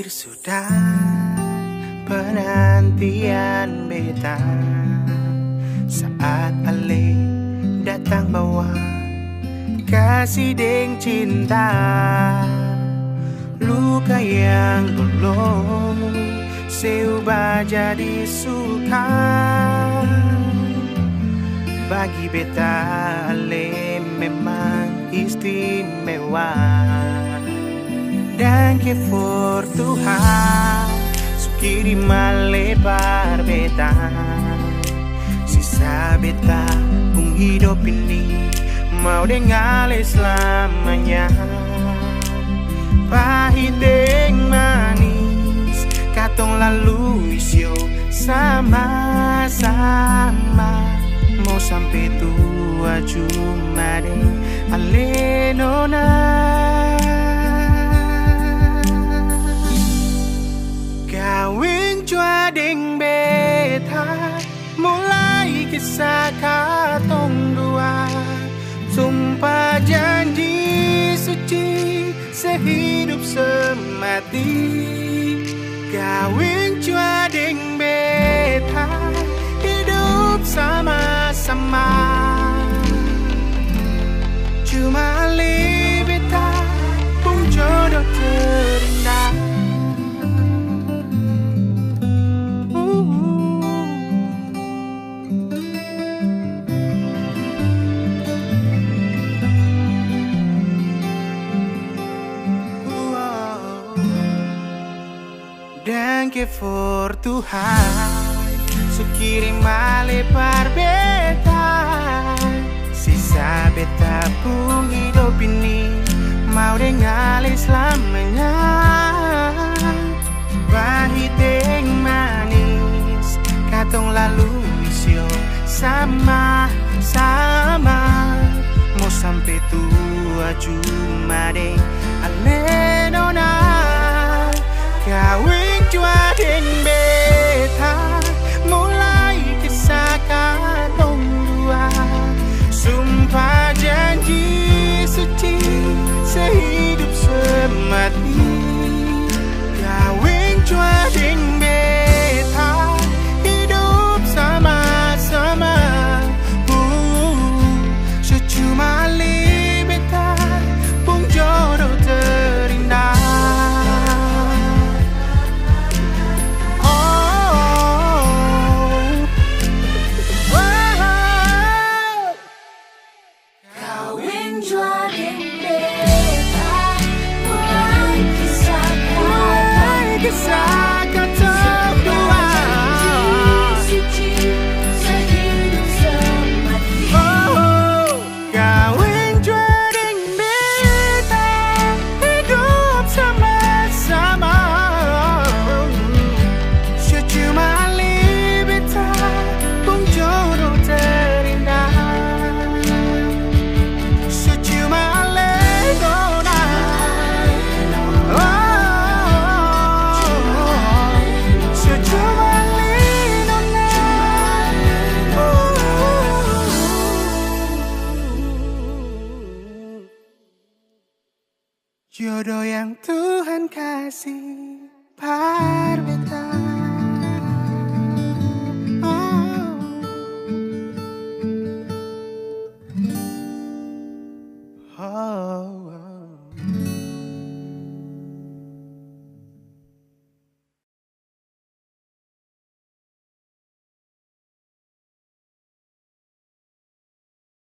berakhir sudah penantian beta. Saat Ale datang bawa kasih deng cinta, luka yang dulu seubah jadi suka. Bagi beta Ale memang istimewa. Dan ke for Tuhan sukiri malebar beta. Sisa beta pung hidup ini mau dengan selamanya. Pahit deng manis katong lalu isyo sama-sama. Mau sampai tua cuma deng alenona. Kawin cua deng beta, mulai kisah katong dua. Sumpah janji suci sehidup semati. Kawin cua deng beta, hidup sama-sama. Cuma Ali beta pun jodoh terindah. Dan ke for Tuhan sukirim malebar beta. Sisa beta pun hidup ini mau dengan selamanya. Pahit deng manis katong lalu isyo sama-sama. Mau sampai tua cuma deng alenona. Kawin cua deng beta, mulai kisah katong dua. Sumpah janji suci sehidup semati. Kawin cua deng beta, hidup sama-sama. Secuma Ali beta pung jodoh terindah. Jodoh yang Tuhan kasih par beta. Oh.